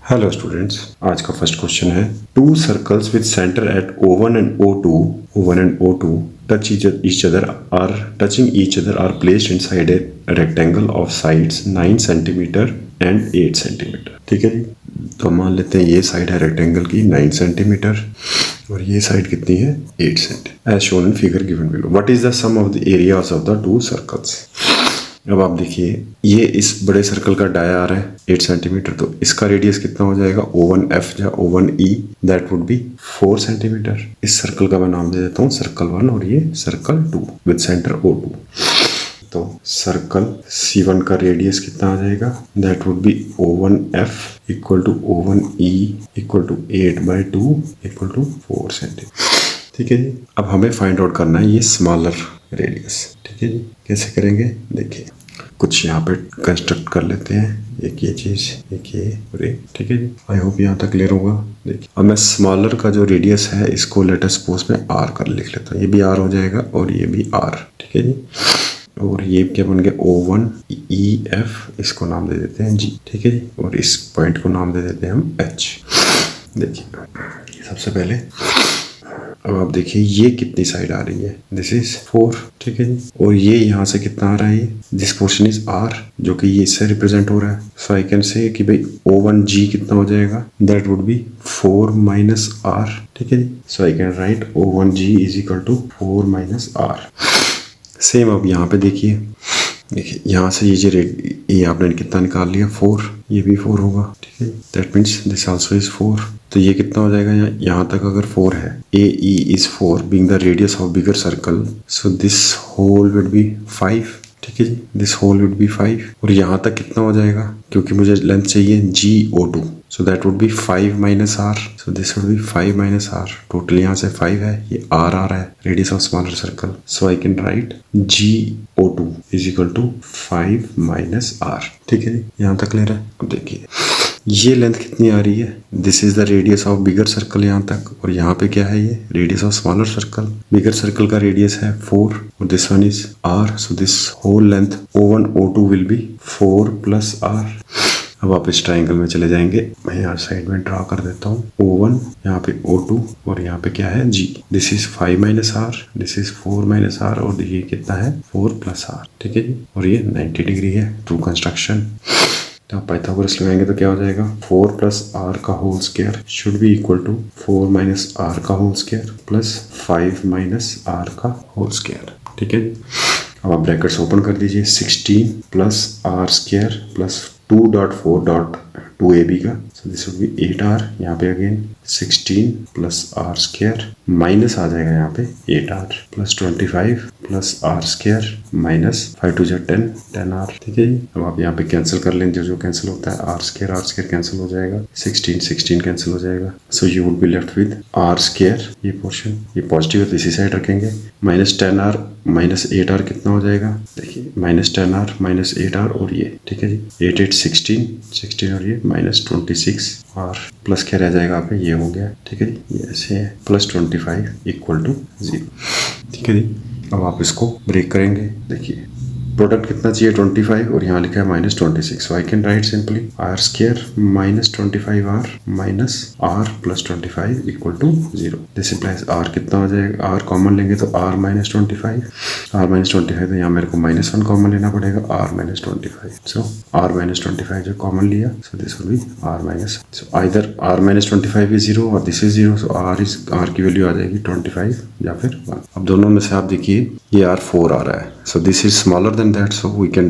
Hello students, आज का first question है to circles with centre at O1 and O2 touch each other are touching each other are placed inside a rectangle of sides 9 cm and 8 cm। ठीक है जी, तो मान लेते हैं ये साइड है रेक्टेंगल की 9 सेंटीमीटर और ये साइड कितनी है 8 centimetre as shown in figure given below. What is the sum of the areas of the two circles. अब आप देखिए ये इस बड़े सर्कल का डाया आ रहा है 8 सेंटीमीटर, तो इसका रेडियस कितना हो जाएगा O1F या O1E, that would be 4 centimetre. इस सर्कल का मैं नाम दे देता हूँ सर्कल 1 और ये सर्कल 2 विद सेंटर O2। तो सर्कल C1 का रेडियस कितना आ जाएगा, that would be O1F equal to O1E equal to 8/2 equal to 4 centimetre. ठीक है जी, अब हमें फाइंड आउट करना है ये स्मॉलर रेडियस। ठीक है जी, कैसे करेंगे देखिए, कुछ यहाँ पे कंस्ट्रक्ट कर लेते हैं, एक ये चीज, एक ये और एक। ठीक है जी, आई होप यहाँ तक क्लियर होगा। देखिए अब मैं स्मॉलर का जो रेडियस है इसको लेट अस सपोज में R कर लिख लेता हूँ, ये भी R हो जाएगा और ये भी R। ठीक है जी, और ये क्या बन गया O1EF, इसको नाम दे देते हैं G। ठीक है जी, और इस पॉइंट को नाम दे देते हैं हम H। देखिए सबसे पहले अब आप देखिए ये कितनी साइड आ रही है, दिस इज 4। ठीक है जी, और ये यहाँ से कितना आ रहा है, दिस पोर्शन इज R, जो कि ये इससे रिप्रेजेंट हो रहा है। सो आई कैन से कि भाई O1G कितना हो जाएगा, that would be 4 minus R। ठीक है जी, so I can write O1G is equal to 4 minus R। Same अब यहाँ पे देखिए यहाँ से ये आपने कितना निकाल लिया 4, ये भी 4 होगा। ठीक है, that means this also is 4। तो ये कितना हो जाएगा, यहाँ तक अगर 4 है, AE is 4 being the radius of bigger circle, so this whole would be 5। ठीक है जी, दिस होल वुड बी 5। और यहाँ तक कितना हो जाएगा, क्योंकि मुझे लेंथ चाहिए GO2, so that would be 5 minus R, so this would be 5 minus R। Total यहाँ से 5 है, ये R आ रहा है, radius of smaller circle. So I can write GO2 is equal to 5 minus R। ठीक है जी, यहाँ तक क्लियर है। अब देखिए ये लेंथ कितनी आ रही है, this is the radius of bigger circle यहाँ तक, और यहाँ पे क्या है, ये radius of smaller circle. Bigger circle का रेडियस है 4 और this one is R, so this whole length O1 O2 will be 4 plus R। अब आप इस ट्राइंगल में चले जाएंगे, मैं यहाँ साइड में ड्रा कर देता हूँ O1, यहाँ पे O2 और यहाँ पे क्या है G। This is 5 minus R, this is 4 minus R और ये कितना है 4 प्लस R। ठीक है जी, और ये 90 डिग्री है, ट्रू कंस्ट्रक्शन। तो आप पाइथागोरस लगाएंगे तो क्या हो जाएगा, 4 प्लस R का whole square should be equal to 4 minus R का whole square plus 5 minus R का होल स्क्वायर। ठीक है जी, अब आप ब्रैकेट्स ओपन कर दीजिए, 16 plus R square plus 2.4.2AB का, सो दिस वुड बी 8R। यहाँ पे again 16 plus R square minus आ जाएगा यहाँ पे 8R plus 25 plus R square minus 5 2 10R। ठीक है जी, अब आप यहाँ पे कैंसिल कर लें, जो कैंसिल होता है R स्क्वायर कैंसिल हो जाएगा, 16 कैंसिल हो जाएगा। So you would be left with R square, ये पोर्शन ये पॉजिटिव है तो इसी साइड रखेंगे, माइनस 10R माइनस 8R कितना हो जाएगा, देखिए माइनस 10R माइनस 8R और ये। ठीक है जी, 8 8 16 और ये माइनस 26 और प्लस क्या रह जाएगा आप, ये हो गया। ठीक है जी, ये ऐसे है प्लस 25 इक्वल टू 0। ठीक है जी, अब आप इसको ब्रेक करेंगे, देखिए प्रोडक्ट कितना चाहिए 25 और यहाँ लिखा है minus 26, so I can write simply R square minus 25R minus R plus 25 equal to 0। This implies R कितना हो जाएगा, R कॉमन लेंगे तो R माइनस 25 तो यहाँ मेरे को -1 कॉमन लेना पड़ेगा, R माइनस 25। सो R माइनस 25 जो कॉमन लिया, सो this will B R minus, so either R minus 25 is 0 और दिस इज 0, सो R की वैल्यू आ जाएगी 25 या फिर 1। अब दोनों में से आप देखिए ये R 4 आ रहा है, so this is smaller than that, so we can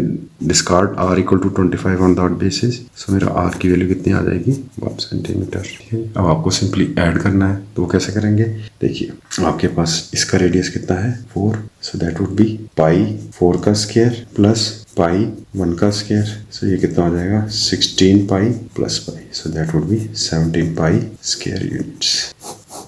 discard R equal to 25 on that basis। so मेरा R की वैल्यू कितनी आ जाएगी 1 सेंटीमीटर। ठीक है, अब आपको सिंपली ऐड करना है, तो वो कैसे करेंगे, देखिए आपके पास इसका रेडियस कितना है 4, so that would be पाई 4 का स्क्वायर प्लस पाई 1 का स्क्वायर, सो ये कितना हो जाएगा 16 pi plus pi, so that would be 17 pi square units.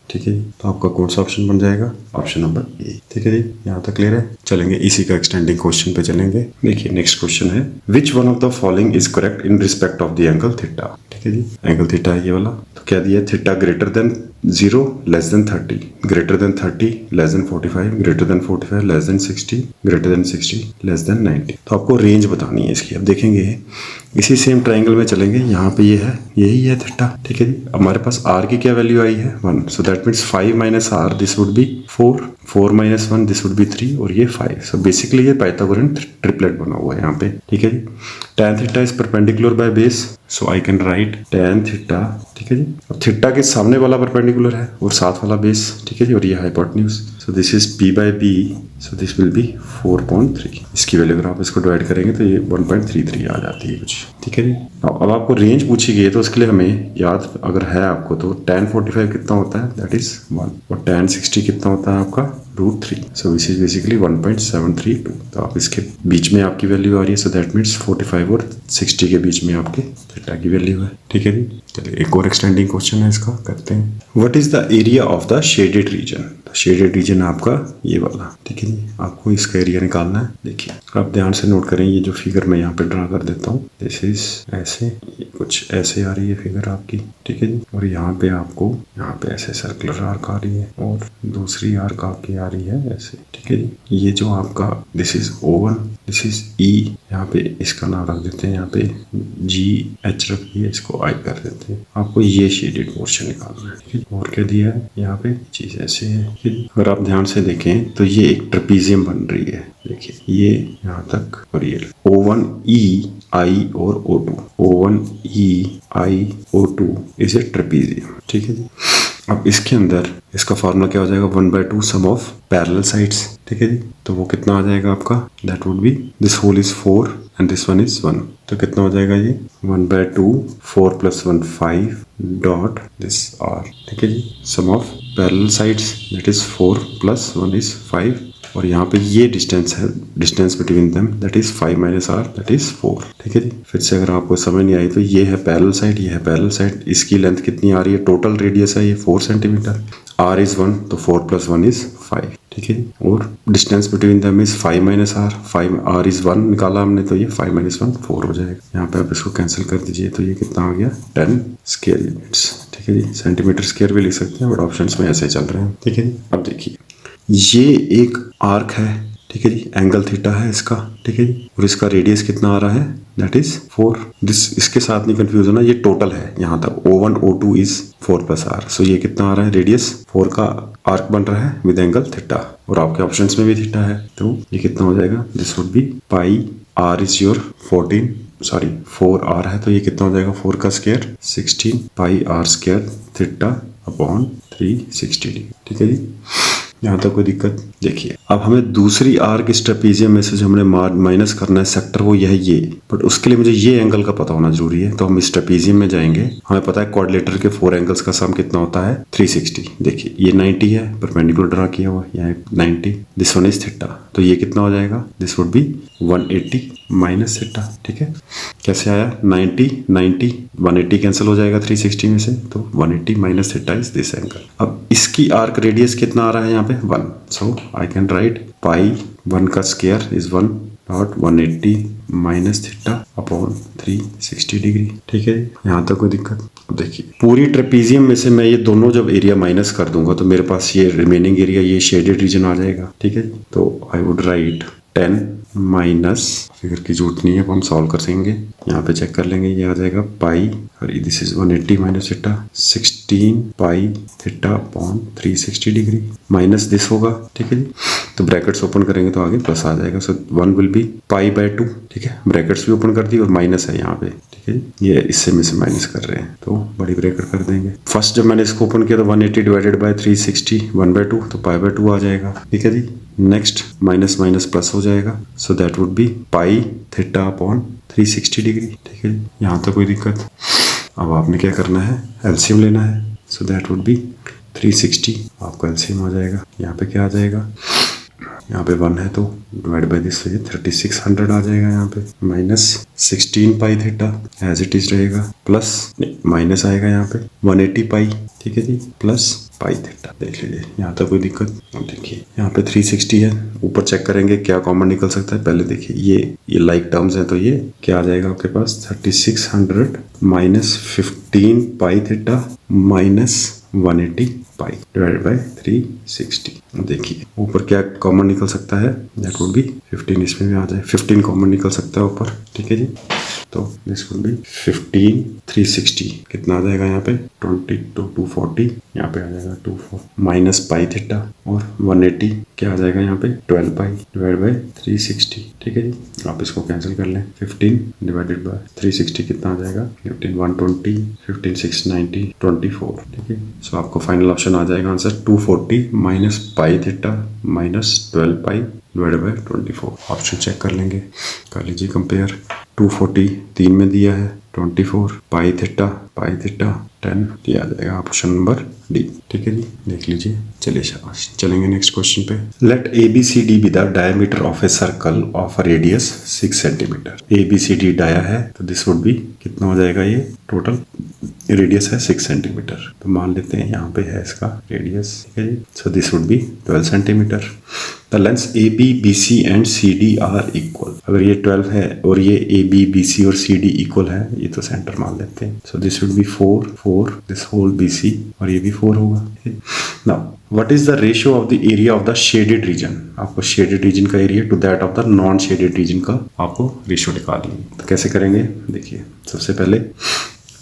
ठीक है जी, तो आपका कौन सा ऑप्शन बन जाएगा, ऑप्शन नंबर ए। ठीक है जी, यहाँ तक क्लियर है। चलेंगे इसी का एक्सटेंडिंग क्वेश्चन पे चलेंगे। देखिए नेक्स्ट क्वेश्चन है, which one of the following is correct in respect of the angle theta. ठीक है जी, एंगल थीटा है ये वाला, तो क्या दिया, theta greater than 0 less than 30, greater than 30 less than 45, greater than 45 less than 60, greater than 60 less than 90। तो आपको रेंज बतानी है इसकी। अब देखेंगे इसी सेम ट्राइंगल में चलेंगे, यहाँ पे ये है, यही है थीटा, ठीक है जी। हमारे पास r की क्या वैल्यू आई है 1, so that means 5 minus r this would be 4, 4 minus 1 this would B 3 और ये 5। सो बेसिकली ये पाइथागोरन ट्रिपलेट बना हुआ है यहाँ पे, ठीक है जी। tan theta is perpendicular by base, so I can right tan theta, ठीक है जी। अब थीटा के सामने वाला परपेंडिकुलर है और साथ वाला बेस, ठीक है जी, और ये hypotenuse, so this is p by b, so this will be 4.3। इसकी वैल्यू अगर आप इसको डिवाइड करेंगे तो ये 1.33 आ जाती है कुछ, ठीक है जी। अब आपको रेंज पूछी गई है तो उसके लिए हमें याद अगर है आपको तो tan 45 कितना होता है, दैट इज 1, और tan 60 कितना होता है आपका √3, सो दिस इज बेसिकली 1.732। तो आप इसके बीच में आपकी वैल्यू आ रही है, सो दैट मीन्स 45 और 60 के बीच में आपके थीटा की वैल्यू है, ठीक है जी। चलिए एक और एक्सटेंडिंग क्वेश्चन है, इसका करते हैं। What is the area of the shaded reason? Shaded region आपका ये वाला, ठीक है जी। आपको इसका एरिया निकालना है। देखिए आप ध्यान से नोट करें, ये जो फिगर मैं यहाँ पे ड्रा कर देता हूँ, दिस इज ऐसे, कुछ ऐसे आ रही है फिगर आपकी, ठीक है जी। और यहाँ पे आपको यहाँ पे ऐसे सर्कुलर आर्क आ रही है और दूसरी आर्क आपकी आ रही है ऐसे, ठीक है जी। ये जो आपका this is O1, this is E, यहाँ पे इसका नाम रख देते हैं, यहाँ पे GH रखिए, इसको I कर देते हैं। आपको ये शेडेड पोर्शन निकालना है, ठीक है। और क्या दिया है यहाँ पे, चीज ऐसे है। अगर आप ध्यान से देखें तो ये एक ट्रेपीजियम बन रही है, देखिए ये यहाँ तक, और ये O1 E I और O2, O1 E I O2 is a trapezium, ठीक है जी। अब इसके अंदर इसका फार्मूला क्या हो जाएगा, 1/2 सम ऑफ पैरेलल साइड्स, ठीक है जी। तो वो कितना आ जाएगा आपका, that would be this whole is 4 and this one is 1, तो कितना हो जाएगा ये 1/2, 4 + 1 5 डॉट दिस r, ठीक है जी। Sum of parallel sides that is 4 + 1 is 5, और यहाँ पे ये डिस्टेंस है, distance between them that is 5 - r that is 4, ठीक है जी। फिर से अगर आपको समझ नहीं आई तो ये है पैरेलल साइड, ये है पैरेलल साइड, इसकी लेंथ कितनी आ रही है, टोटल रेडियस है ये 4 सेंटीमीटर, r इज 1 तो 4 + 1 इज 5, ठीक है जी। और distance between them is 5 - r, 5 r is 1 निकाला हमने, तो ये 5 - 1 4 हो जाएगा। यहाँ पे आप इसको कैंसिल कर दीजिए तो ये कितना आ गया 10 स्क्वायर यूनिट्स, ठीक है जी। सेंटीमीटर स्क्वायर भी लिख सकते हैं बट ऑप्शंस में ऐसे चल रहे हैं, ठीक है जी। अब देखिए ये एक आर्क है, ठीक है जी, एंगल थीटा है इसका, ठीक है जी, और इसका रेडियस कितना आ रहा है, दैट इज 4। दिस इसके साथ नहीं कंफ्यूज होना, ये टोटल है यहाँ तक, O1 O2 इज 4 + r, सो ये कितना आ रहा है, रेडियस 4 का आर्क बन रहा है विद एंगल थीटा, और आपके ऑप्शंस में भी थीटा है, तो ये कितना हो जाएगा, this would be pi, r is your 4r है, तो ये कितना हो जाएगा 4 का स्क्वायर 16 पाई r² थीटा अपॉन 360 डिग्री, ठीक है जी। यहाँ तक कोई दिक्कत? देखिए अब हमें दूसरी आर्क इस ट्रेपीजियम में से जो हमने माइनस करना है सेक्टर, वो यह है ये, बट उसके लिए मुझे ये एंगल का पता होना जरूरी है। तो हम इस ट्रेपीजियम में जाएंगे, हमें पता है क्वाड्रिलेटरल के 4 एंगल्स का सम कितना होता है 360। देखिए ये 90 है, परपेंडिकुलर ड्रा किया हुआ, यहाँ 90, दिस वन इज थीटा, तो ये कितना हो जाएगा, this would B 180 minus theta, ठीक है। कैसे आया 90 90 180 कैंसिल हो जाएगा 360 में से, तो 180 minus theta is this angle. अब इसकी आर्क रेडियस कितना आ रहा है यहाँ पे 1, सो आई कैन राइट पाई 1 का square is 1 dot 180 minus theta upon 360 degree, ठीक है। यहाँ तक कोई दिक्कत? अब देखिए पूरी ट्रेपीजियम में से मैं ये दोनों जब एरिया माइनस कर दूंगा तो मेरे पास ये रिमेनिंग एरिया, ये शेडेड रीजन आ जाएगा, ठीक है। तो I would write 10 minus, figure की जरूरत नहीं है, हम सॉल्व कर सकेंगे, यहाँ पे चेक कर लेंगे, ये आ जाएगा पाई, और this is 180 minus theta 16 pi theta upon 360 degree minus this होगा, ठीक है जी। तो ब्रैकेट्स ओपन करेंगे तो आगे प्लस आ जाएगा, सो 1 विल बी पाई/2, ठीक है। ब्रैकेट्स भी ओपन कर दी और माइनस है यहाँ पे, ठीक है जी। ये इससे में से माइनस कर रहे हैं तो बड़ी ब्रैकेट कर देंगे। फर्स्ट जब मैंने इसको ओपन किया तो 180 डिवाइडेड बाय 360 1/2, तो पाई/2 आ जाएगा, ठीक है जी। नेक्स्ट माइनस माइनस प्लस हो जाएगा, सो that would be pi theta upon 360 degree, ठीक है। यहाँ तक कोई दिक्कत? अब आपने क्या करना है, एलसीएम लेना है, सो दैट वुड बी 360, आपका एलसीएम आ जाएगा, यहाँ पे क्या आ जाएगा, यहाँ पे 1 है तो डिवाइड बाय दिस, ये 3600 आ जाएगा, यहाँ पे minus 16 pi theta as it is रहेगा, प्लस माइनस आएगा यहाँ पे 180 पाई, ठीक है जी, प्लस पाई थीटा। देख लीजिए यहाँ तक कोई दिक्कत? अब देखिए यहाँ पे 360 है, ऊपर चेक करेंगे क्या कॉमन निकल सकता है। पहले देखिए ये लाइक टर्म्स है, तो ये क्या आ जाएगा आपके पास 3600 minus 15 pi theta minus 180 pi divided by 360। देखिए ऊपर क्या कॉमन निकल सकता है, दैट वुड बी 15, इसमें भी आ जाए 15 कॉमन निकल सकता है ऊपर, ठीक है जी। तो दिस विल बी 15 360 कितना आ जाएगा यहाँ पे 20 to 240 यहाँ पे आ जाएगा 24 माइनस पाई थीटा और 180 क्या आ जाएगा यहाँ पे 12 पाई डिवाइड बाई 360 ठीक है जी। आप इसको कैंसिल कर लें 15 डिवाइडेड बाय 360 कितना आ जाएगा 15 120 15 690 24 ठीक है। सो आपको फाइनल ऑप्शन आ जाएगा answer 240 minus pi theta minus 12 pi divide by 24। Option check कर लेंगे, कर लीजिए कंपेयर। 240 3 में दिया है 24 पाई थीटा 10 ये आ जाएगा ऑप्शन नंबर डी ठीक है जी। देख लीजिए, चलिए शाबाश। चलेंगे नेक्स्ट क्वेश्चन पे। Let A B C D be the diameter of a circle of a radius 6 centimetre. A B C D dia है तो दिस वुड बी कितना हो जाएगा, ये टोटल रेडियस है 6 सेंटीमीटर। तो मान लेते हैं यहाँ पे है इसका रेडियस ठीक है जी। So this would be 12 centimetre. The lengths A B B C and C D are equal. अगर ये 12 है और ये ए बी बी सी और सी डी इक्वल है, ये तो सेंटर मान लेते हैं। So this would be 4 this whole be C और ये भी 4 होगा। Now what is the ratio of the area of the shaded region. आपको शेडेड रीजन का area to that of the non shaded region का आपको रेशियो निकालनी है। तो कैसे करेंगे, देखिए सबसे पहले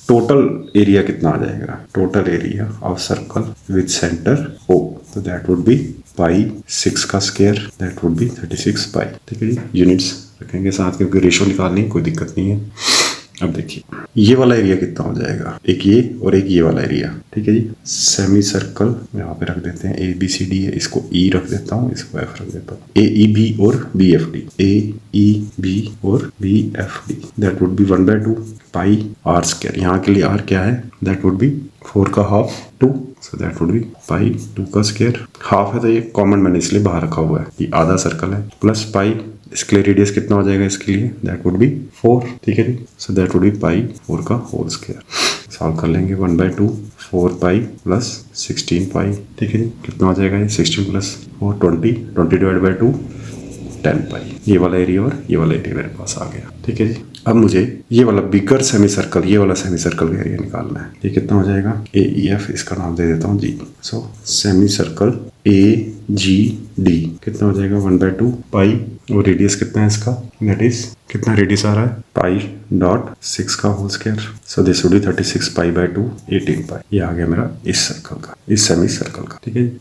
टोटल एरिया कितना आ जाएगा, total area of circle with centre O, तो दैट वुड बी पाई 6 का स्क्वायर दैट वुड बी 36 पाई ठीक है जी। यूनिट्स रखेंगे साथ क्योंकि रेशियो निकालनी कोई दिक्कत नहीं है। अब देखिए ये वाला एरिया कितना हो जाएगा, एक ये और एक ये वाला एरिया ठीक है जी। सेमी सर्कल यहाँ पे रख देते हैं, ए बी सी डी है, इसको ई रख देता हूँ, इसको एफ रख देता हूँ। ए ई बी और B F D, A E B और B F D that would be 1/2 pi R square. यहाँ के लिए आर क्या है, दैट वुड बी 4 का half 2, so that would be pi 2 का स्क्वायर। हाफ है तो ये कॉमन मैंने इसलिए बाहर रखा हुआ है, ये आधा सर्कल है, प्लस पाई इसके लिए रेडियस कितना हो जाएगा इसके लिए, दैट वुड बी 4 ठीक है जी। सो दैट वुड बी पाई 4 का होल स्क्वायर। सॉल्व कर लेंगे 1/2 4 पाई प्लस 16 पाई ठीक है जी। कितना हो जाएगा ये 16 प्लस 4 20 डिवाइड बाई 2 10 पाई। ये वाला एरिया और ये वाला एरिया मेरे पास आ गया ठीक है जी। अब मुझे ये वाला बिगर सेमी सर्कल, ये वाला सेमी सर्कल का एरिया निकालना है। ये कितना हो जाएगा, ए ई एफ, इसका नाम दे देता हूँ जी। So semi circle A G D कितना हो जाएगा 1/2 पाई और रेडियस कितना है इसका, दैट इज कितना रेडियस आ रहा है पाई डॉट 6 का whole square. So this would be 36 pi by 2 18 pi. ये आ गया मेरा इस सर्कल का, इस सेमी सर्कल का ठीक है जी।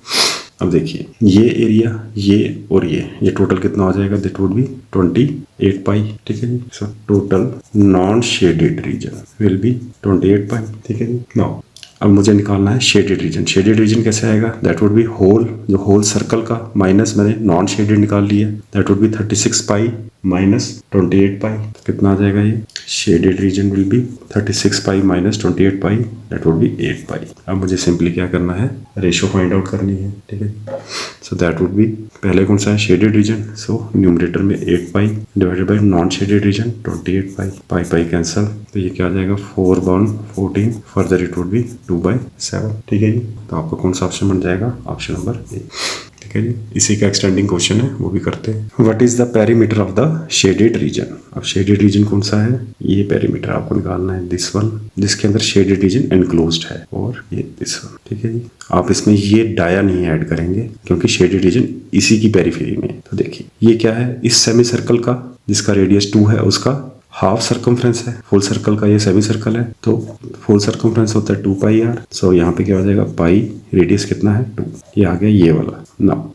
अब देखिए ये एरिया ये और ये टोटल कितना हो जाएगा, दैट वुड बी 28 पाई ठीक है जी। So total non shaded region will be 28 pi ठीक है जी। नाउ अब मुझे निकालना है शेडेड रीजन। शेडेड रीजन कैसे आएगा, दैट वुड बी होल, जो होल सर्कल का माइनस मैंने नॉन शेडेड निकाल लिया, that would be 36 pi minus 28 पाई। कितना आ जाएगा ये, shaded region will B 36 pi minus 28 pi that would B 8 पाई। अब मुझे सिंपली क्या करना है, रेशियो फाइंड आउट करनी है ठीक है। सो दैट वुड बी, पहले कौन सा है शेडेड रीजन, सो न्यूमरेटर में 8 पाई divided by non shaded reason 28 pi, pi pi cancel, तो ये क्या आ जाएगा 4 bound 14, further it would be 2/7 ठीक है जी। तो आपका कौन सा ऑप्शन बन जाएगा, ऑप्शन नंबर ए ठीक है जी। इसी का एक्सटेंडिंग क्वेश्चन है, वो भी करते हैं। What is the perimeter of the shaded reason. अब शेडेड रीजन कौन सा है, ये पेरीमीटर आपको निकालना है, दिस वन, जिसके अंदर शेडेड रीजन एनक्लोज्ड है, और ये दिस वन ठीक है जी। आप इसमें ये डाया नहीं ऐड करेंगे क्योंकि शेडेड रीजन इसी की पेरीफेरी में है। तो देखिए ये क्या है, इस सेमी सर्कल का जिसका रेडियस 2 है उसका हाफ सर्कमफ्रेंस है, फुल सर्कल का ये सेमी सर्कल है, तो फुल सर्कमफ्रेंस होता है 2 पाई आर। सो यहाँ पे क्या हो जाएगा, पाई रेडियस कितना है 2, ये आ गया ये वाला। नाउ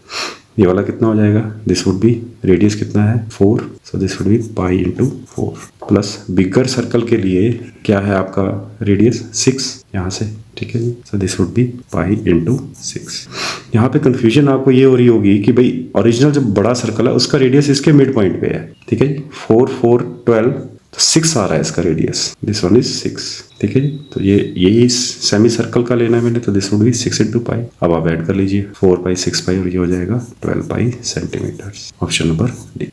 ये वाला कितना हो जाएगा, दिस वुड बी रेडियस कितना है 4, सो this would be pi into 4 plus bigger circle के लिए क्या है आपका रेडियस 6 यहाँ से ठीक है जी। So this would be pi into 6। यहाँ पे कंफ्यूजन आपको ये हो रही होगी कि भाई ओरिजिनल जो बड़ा सर्कल है उसका रेडियस इसके मिड पॉइंट पे है ठीक है जी। 4 4 12 तो 6 आ रहा है इसका रेडियस, दिस वन इज 6 ठीक है जी। तो ये यही सेमी सर्कल का लेना है मैंने, तो this would be 6 into pi. अब आप ऐड कर लीजिए 4 पाई 6 पाई और ये हो जाएगा 12 पाई सेंटीमीटर, ऑप्शन नंबर डी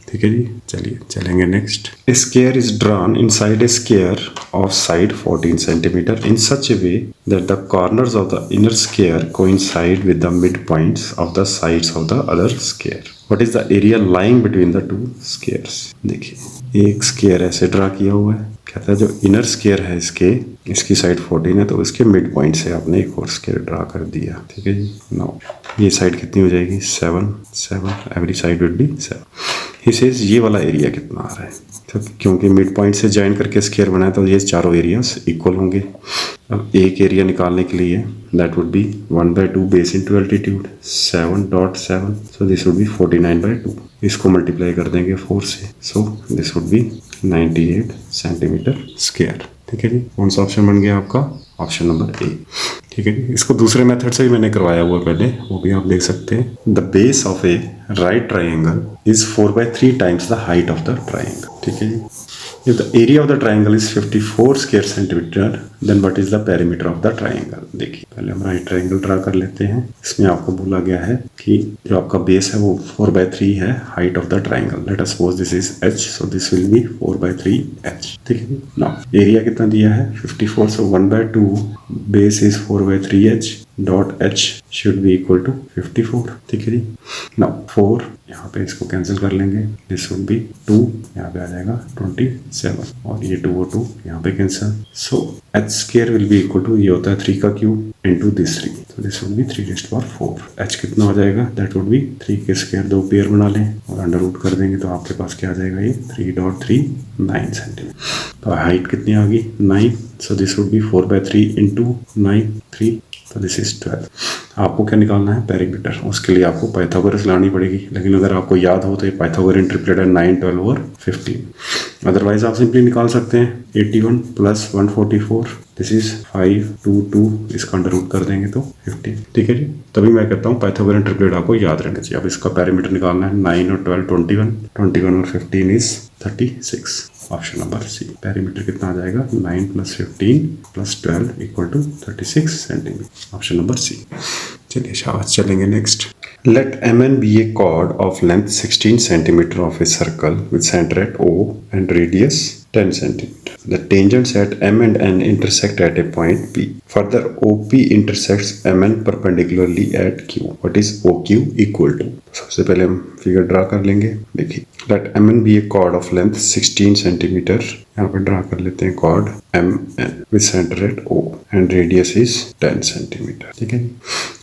ठीक है जी। चलिए चलेंगे next. A square is drawn inside a square of side 14 centimetre in such A way that the corners of the inner square coincide with the mid points of the sides of the other square. What is the area lying between the two squares. देखिए एक square ऐसे draw किया हुआ है, कहता है जो inner square है इसकी साइड 14 है तो इसके मिड पॉइंट से आपने एक और स्क्वायर ड्रा कर दिया, ठीक है जी। नाउ ये साइड कितनी हो जाएगी 7 every side will be 7। He says ये वाला एरिया कितना आ रहा है, तो क्योंकि मिड पॉइंट से ज्वाइन करके स्क्वायर बनाया तो ये चारों एरियाज इक्वल होंगे। अब एक एरिया निकालने के लिए that would be 1/2 base into altitude 7.7, so this would B 49/2। इसको मल्टीप्लाई कर देंगे 4 से, सो this would B 98 centimetre square, ठीक है जी। कौन सा ऑप्शन बन गया आपका, ऑप्शन नंबर ए, ठीक है जी। इसको दूसरे मेथड से भी मैंने करवाया हुआ पहले, वो भी आप देख सकते हैं। The base of A right triangle is 4/3 times the height of the triangle, ठीक है जी। If the area of the triangle is 54 square centimeter, then what is the perimeter of the triangle? देखिए पहले हम राइट ट्राइंगल ड्रा कर लेते हैं। इसमें आपको बोला गया है कि जो आपका बेस है वो 4/3 है height of the triangle. Late us suppose this is h, so this will B 4/3 h, ठीक है। नाउ एरिया कितना दिया है 54, so 1/2 base is 4/3 h dot h should be equal to 54, ठीक है जी। नाउ 4 यहाँ पे इसको कैंसिल कर लेंगे, दिस वुड बी 2, यहाँ पे आ जाएगा 27 और ये 2 और 2 यहाँ पे cancel, so h square will be equal to, ये होता है 3 का क्यूब इंटू दिस 3, तो दिस वुड बी 3⁴। h कितना हो जाएगा, दैट वुड बी 3 के स्क्वायर, दो पेयर बना लें और अंडर रूट कर देंगे तो आपके पास क्या आ जाएगा, ये 3.39 सेंटीमीटर। तो हाइट कितनी आ गई 9, सो दिस वुड बी 4/3 इंटू 9 3, तो दिस इज 12। आपको क्या निकालना है पेरीमीटर, उसके लिए आपको पाइथागोरस लानी पड़ेगी, लेकिन अगर आपको याद हो तो ये पाइथागोरियन ट्रिपलेट है 9, 12 और 15। अदरवाइज आप सिंपली निकाल सकते हैं 81 प्लस 144, दिस इज 5 2 2, इसका अंडर रूट कर देंगे तो 15, ठीक है जी। तभी मैं कहता हूँ पाइथागोरियन ट्रिपलेट आपको याद रहना चाहिए। अब इसका पेरीमीटर निकालना है 9 और 12 21 और 15 is 36, option number C. Perimeter कितना आ जाएगा 9 + 15 + 12 equal to 36 centimetre, option number C. चलिए शाबाश, चलेंगे next. Let MN be a chord of length 16 cm of a circle with center at O and radius 10 cm. The tangents at M and N intersect at a point P. Further, OP intersects MN perpendicularly at Q. What is OQ equal to? सबसे पहले हम figure draw कर लेंगे। देखिए, let MN be a chord of length 16 cm. यहाँ पर draw कर लेते हैं chord MN with center at O and radius is 10 cm. ठीक है,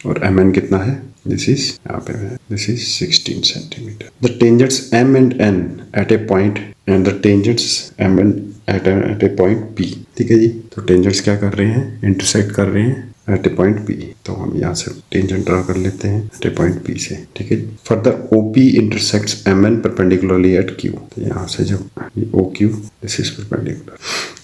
और MN कितना है? This is यहाँ पे है, this is 16 centimeter. The tangents M and N at a point and the tangents M and at a point P. ठीक है जी, तो tangents क्या कर रहे हैं, intersect कर रहे हैं at a point P, तो हम यहाँ से tangent ड्रा कर लेते हैं at a point P से, ठीक है जी। Further OP intersects MN perpendicularly at Q, तो यहाँ से जब OQ this is perpendicular।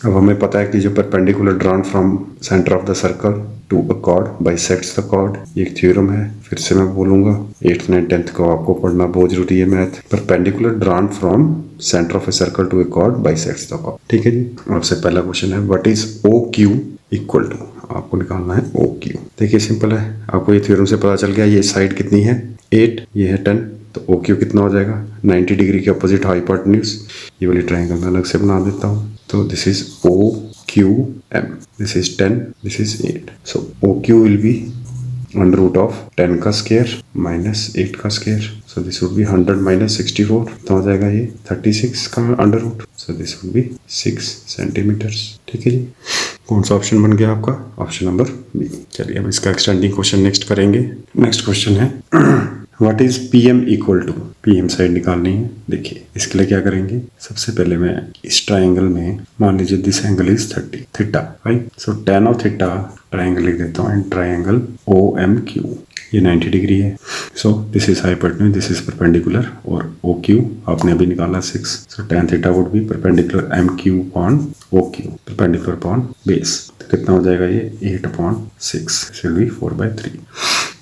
अब हमें पता है कि जो perpendicular drawn from center of the circle to a chord bisects the chord, ये एक थ्योरम है, फिर से मैं बोलूंगा 8th 9th 10th को आपको पढ़ना बहुत जरूरी है math. perpendicular drawn from center of a circle to a chord bisects the chord, ठीक है जी। आपसे पहला क्वेश्चन है what is OQ equal to, आपको निकालना है OQ। देखिए सिंपल है, आपको ये थ्योरम से पता चल गया, ये साइड कितनी है 8, ये है 10, तो OQ कितना हो जाएगा 90 डिग्री के अपोजिट हाइपोटेन्यूज। ये वाली ट्राइंगल मैं अलग से बना देता हूँ, तो this is OQM, this is 10, this is 8, so OQ will be under root of 10 का स्क्वायर माइनस 8 का square, so this would be 100 minus 64, तो हो जाएगा ये 36 का under root, so this would be 6 centimetres, ठीक है जी। कौन सा ऑप्शन बन गया आपका, ऑप्शन नंबर बी। चलिए हम इसका एक्सटेंडिंग क्वेश्चन नेक्स्ट करेंगे। नेक्स्ट क्वेश्चन है what is PM equal to, PM side निकालनी है। देखिए इसके लिए क्या करेंगे, सबसे पहले मैं इस ट्राइंगल में मान लीजिए this angle is 30 theta, right, so tan of theta triangle लिख देता हूँ, एंड ट्राइंगल OMQ ये 90 डिग्री है, सो this is hypotenuse, this is perpendicular, और OQ आपने अभी निकाला 6, सो tan theta would be perpendicular MQ upon OQ, perpendicular upon base, तो कितना हो जाएगा ये 8/6, विल बी 4/3।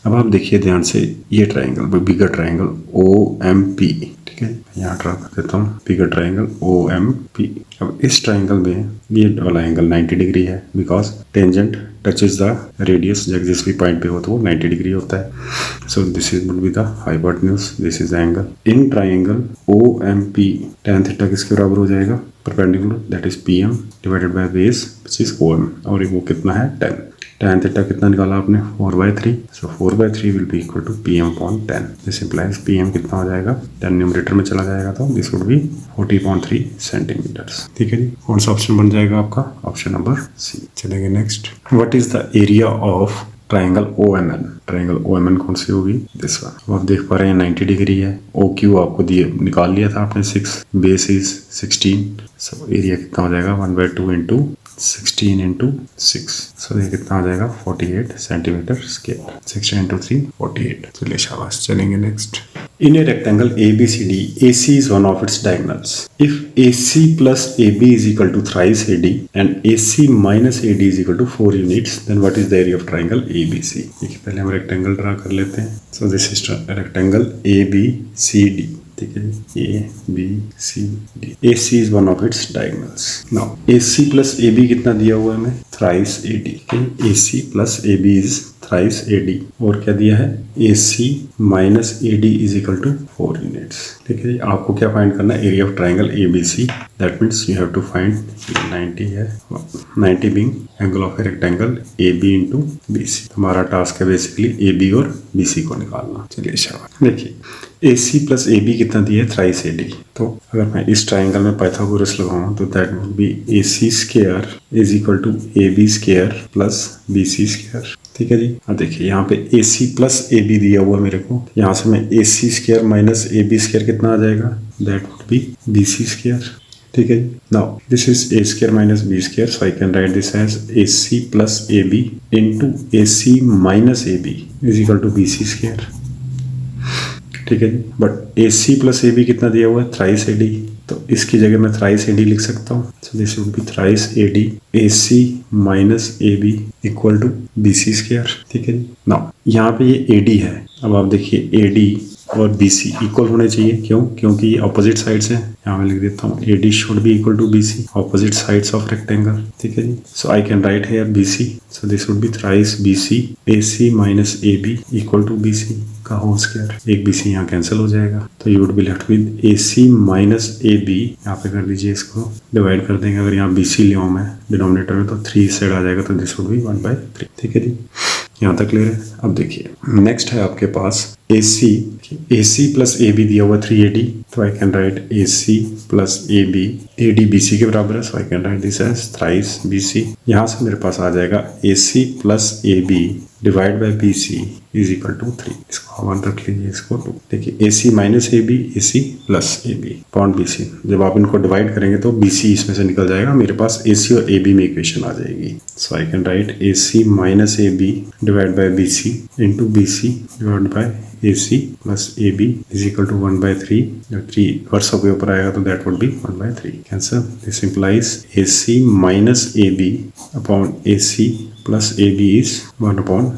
अब आप देखिए ध्यान से, ये ट्राइंगल बिगर ट्राइंगल OMP, ठीक है, यहाँ ड्रा कर देता हूँ बिगर ट्राइंगल OMP। अब इस ट्राइंगल में ये वाला एंगल 90 डिग्री है, because tangent touches the radius, जब जिस भी पॉइंट पे हो तो वो 90 डिग्री होता है, सो this is would be the hypotenuse, this is the angle. In triangle OMP tan theta किसके बराबर हो जाएगा, perpendicular, that is PM divided by base which is OM, और वो कितना है 10। tan थीटा कितना निकाला आपने 4/3, so 4/3 will be equal to PM/10। This implies PM कितना हो जाएगा, 10 न्यूमरेटर में चला जाएगा तो दिस वुड बी 40.3 सेंटीमीटर्स। ठीक है जी, कौन सा ऑप्शन बन जाएगा आपका, ऑप्शन नंबर सी। चलेंगे next, what is the area of triangle OMN। Triangle OMN कौन सी होगी, दिस वन। तो आप देख पा रहे हैं 90 डिग्री है, OQ आपको दिए निकाल लिया था आपने 6, बेस इज 16, सो एरिया कितना हो जाएगा 1/2 इंटू 16 इंटू 6, सो ये कितना आ जाएगा 48 सेंटीमीटर स्क्वायर। 16 इंटू 3 48। चलिए शाबाश, चलेंगे next. In a rectangle ABCD, AC is one of its diagonals. If AC plus AB is equal to thrice AD and AC minus AD is equal to 4 units, then what is the area of triangle ABC? देखिए पहले हम rectangle draw कर लेते हैं। So this is rectangle ABCD। ठीक है, ABCD। AC is one of its diagonals. Now AC plus AB कितना दिया हुआ है हमें, thrice AD। AC plus AB is thrice AD, और क्या दिया है AC minus AD is equal to 4 units। ठीक है, आपको क्या फाइंड करना है, area of triangle ABC। That means you have to find 90 है, 90 being angle of a rectangle AB into BC। हमारा टास्क है बेसिकली AB और BC को निकालना। चलिए शाबाश, देखिए AC प्लस AB कितना दिया है, थ्राइस AD। तो अगर मैं इस ट्राइंगल में पाइथागोरस लगाऊं तो that would be AC square is equal to AB square plus BC square. ठीक है जी, अब देखिए यहाँ पे AC प्लस AB दिया हुआ मेरे को, यहाँ से मैं AC square minus AB square कितना आ जाएगा, that would be BC square. ठीक है जी, now this is A square minus B square, so I can write this as AC plus AB into AC minus AB is equal to BC square. ठीक है जी, but AC plus AB कितना दिया हुआ है, थ्राइस AD, तो इसकी जगह मैं थ्राइस AD लिख सकता हूँ। So this would be thrice AD AC minus AB equal to BC square. ठीक है जी, नाउ यहाँ पे ये AD है, अब आप देखिए AD और BC इक्वल होने चाहिए, क्यों, क्योंकि ये अपोजिट साइड्स हैं। यहाँ मैं लिख देता हूँ AD should be equal to BC, opposite sides of rectangle. ठीक है जी, so I can write here BC, so this would be thrice BC AC minus AB equal to BC का होल स्क्वायर। एक BC यहाँ cancel हो जाएगा, तो you would be left with AC minus AB। यहाँ पे कर दीजिए, इसको डिवाइड कर देंगे, अगर यहाँ BC ले आऊँ मैं डिनोमिनेटर में तो 3 साइड आ जाएगा, तो दिस वुड बी 1/3। ठीक है जी, यहाँ तक क्लियर है। अब देखिए नेक्स्ट है आपके पास AC प्लस AB दिया हुआ 3AD, तो I can write AC plus AB, AD BC के बराबर है, so I can write this as thrice BC। यहाँ से मेरे पास आ जाएगा AC plus AB divide by BC is equal to 3। इसको 1 रख लीजिए, इसको 2। देखिए AC minus AB, AC plus AB point BC, जब आप इनको डिवाइड करेंगे तो BC इसमें से निकल जाएगा, मेरे पास AC और AB में इक्वेशन आ जाएगी। So I can write AC minus AB divide by BC into BC divide by AC plus AB is equal to 1/3। जब 3 वर्षों के ऊपर आएगा तो that would be 1/3। Cancel, this implies AC minus AB upon AC plus AB is 1/9।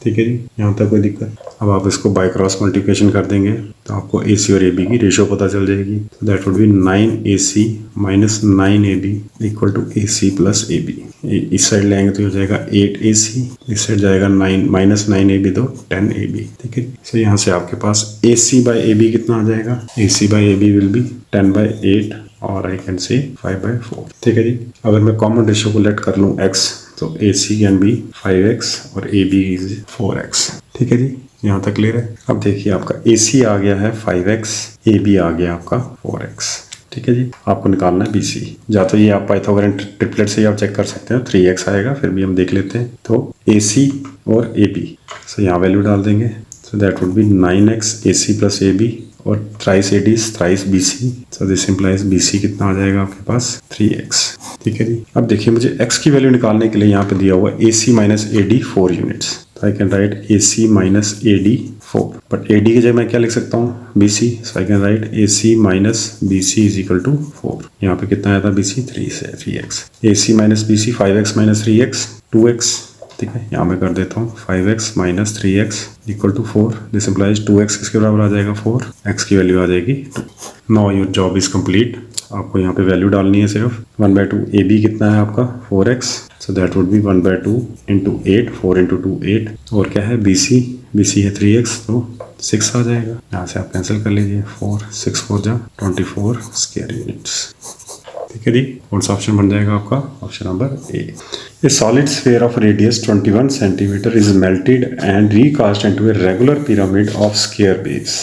ठीक है जी, यहाँ तक कोई दिक्कत। अब आप इसको बाय क्रॉस मल्टीप्लिकेशन कर देंगे तो आपको AC और AB की रेशियो पता चल जाएगी, तो that would be 9AC minus 9AB equal to AC plus AB। इस साइड लेंगे तो हो जाएगा 8AC, इस साइड जाएगा 9 माइनस 9AB, तो 10AB। ठीक है, सो यहाँ से आपके पास AC बाय AB कितना आ जाएगा, AC by AB will be 10/8 और आई कैन से 5/4। ठीक है जी, अगर मैं कॉमन रेशियो को लेट कर लूँ x, तो AC कैन बी 5x और AB इज 4x। ठीक है जी, यहाँ तक क्लियर है। अब देखिए आपका AC आ गया है 5x, AB आ गया आपका 4x। ठीक है जी, आपको निकालना है BC। या तो ये आप पाइथागोरन ट्रिपलेट से आप चेक कर सकते हैं, 3x आएगा, फिर भी हम देख लेते हैं। तो AC और AB, सो यहाँ वैल्यू डाल देंगे, सो that would B 9x AC plus AB और thrice AD thrice BC, so this implies BC कितना आ जाएगा आपके पास 3x। ठीक है जी, अब देखिए मुझे x की वैल्यू निकालने के लिए यहाँ पे दिया हुआ है AC minus AD 4 units, so I can write AC minus AD 4, but AD की जगह मैं क्या लिख सकता हूँ BC, so I can write AC minus BC is equal to 4। यहाँ पे कितना आया था BC 3x, AC minus BC 5x minus 3x 2x। ठीक है, यहाँ मैं कर देता हूँ 5x minus 3x equal to 4। दिस इम्प्लाइज 2x किसके बराबर आ जाएगा 4, x की वैल्यू आ जाएगी 2। Now your job is complete. आपको यहाँ पे वैल्यू डालनी है सिर्फ 1/2। AB कितना है आपका 4x, so that would be 1/2 into 8, 4 into 2 8, और क्या है BC है 3x, तो 6 आ जाएगा। यहाँ से आप कैंसिल कर लीजिए, 4 6 4 जा 24 स्क्वायर यूनिट्स। ठीक है जी, कौन सा ऑप्शन बन जाएगा आपका? Option number A. A solid sphere of radius 21 centimeter is melted and recast into a regular pyramid of square base.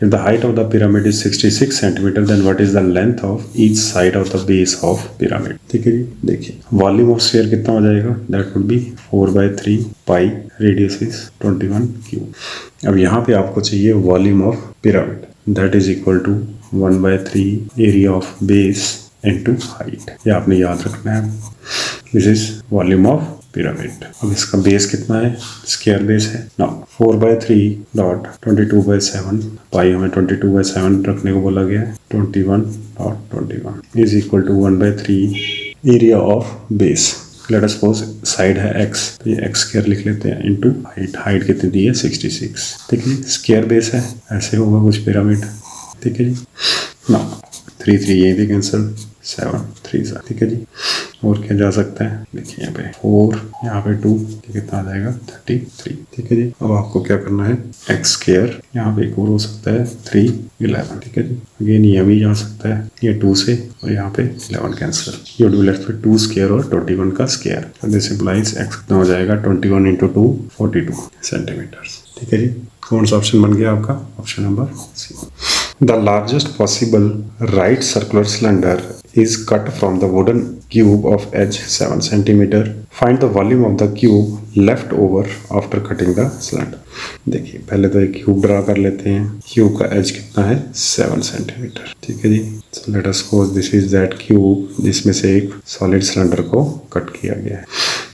If the height of the pyramid is 66 centimeter, then what is the length of each side of the base of pyramid? ठीक है जी, देखिए volume of sphere कितना हो जाएगा? That would be 4/3 pi, radius is 21 cube. अब यहाँ पे आपको चाहिए volume of pyramid, that is equal to 1/3 area of base into height. ये आपने याद रखना है। This is volume of pyramid. अब इसका बेस कितना है? स्क्वायर बेस है ना। 4/3 डॉट 22/7 पाई, हमें 22/7 रखने को बोला गया है। 21.21 is equal to 1/3 area of base. Let us suppose side है x, तो ये x स्क्वायर लिख लेते हैं इनटू हाइट। हाइट कितनी दी है? 66। ठीक है, स्क्वायर बेस है, ऐसे होगा कुछ पिरामिड। ठीक है जी ना। 3 ये भी कैंसिल, 7 3 ठीक है जी। और क्या जा सकता है? देखिए यहाँ पे 4, यहाँ पे 2, कितना आ जाएगा? 33। ठीक है जी। अब आपको क्या करना है? एक्स स्क्वायर, यहाँ पे एक और हो सकता है 3 11। ठीक है जी। अगेन ये भी जा सकता है, ये 2 से, और यहाँ पे 11 cancel. You do left with 2 square और 21 का स्क्वायर। दिस इम्प्लाइज एक्स कितना हो जाएगा? 21 इंटू 2 42 सेंटीमीटर। ठीक है जी। कौन सा ऑप्शन बन गया आपका? Option number C. The largest possible right circular cylinder is cut from the wooden cube of edge 7 centimeter. Find the volume of the cube left over after cutting the cylinder. देखिए पहले तो एक cube draw कर लेते हैं। Cube का as कितना है? 7 सेंटीमीटर। ठीक है जी। So let us suppose this is that cube जिसमें से एक सॉलिड सिलेंडर को कट किया गया है।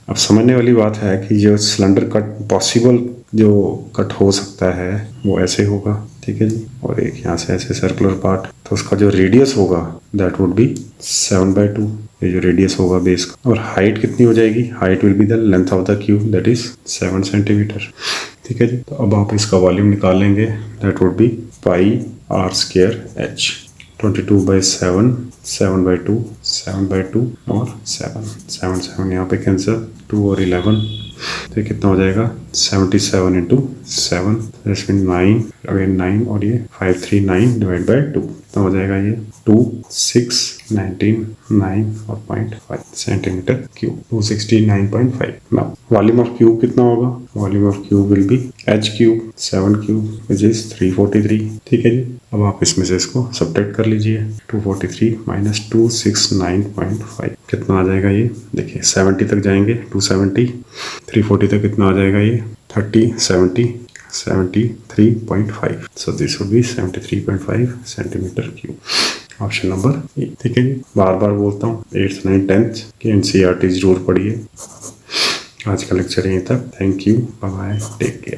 अब समझने वाली बात है कि जो सिलेंडर कट पॉसिबल जो कट हो सकता है वो ऐसे होगा। ठीक है जी। और एक यहाँ से ऐसे सर्कुलर पार्ट, तो उसका जो रेडियस होगा दैट वुड बी 7/2। ये जो रेडियस होगा बेस का। और हाइट कितनी हो जाएगी? Height will be the length of the cube, that is 7 centimetre. ठीक है जी। तो अब आप इसका वॉल्यूम निकालेंगे, that would be pi r square h। 22/7, 7/2, 7/2 और 7 यहाँ पे कैंसिल, 2 और 11, तो कितना हो जाएगा? 77 इंटू 7, 9, अगेन 9 और ये 539 डिवाइड बाई 2, कितना हो जाएगा? ये 2 6 19 9 और 0.5 centimetre cube, 269.5। Now volume of cube कितना होगा? Volume of cube will be h cube 7 cube which is 343। ठीक है जी। अब आप इसमें से इसको सब्ट्रैक्ट कर लीजिए। 243 माइनस 269.5 कितना आ जाएगा? ये देखिए 70 तक जाएंगे, 270, 340 तक कितना आ जाएगा? ये 30 70 73.5। सो this would B 73.5 centimetre cube. Option number A. ठीक है जी। बार बार बोलता हूँ 8th 9th 10th की NCERT जरूर पढ़िए। आज का लेक्चर यहीं तक। Thank you, bye bye, take care.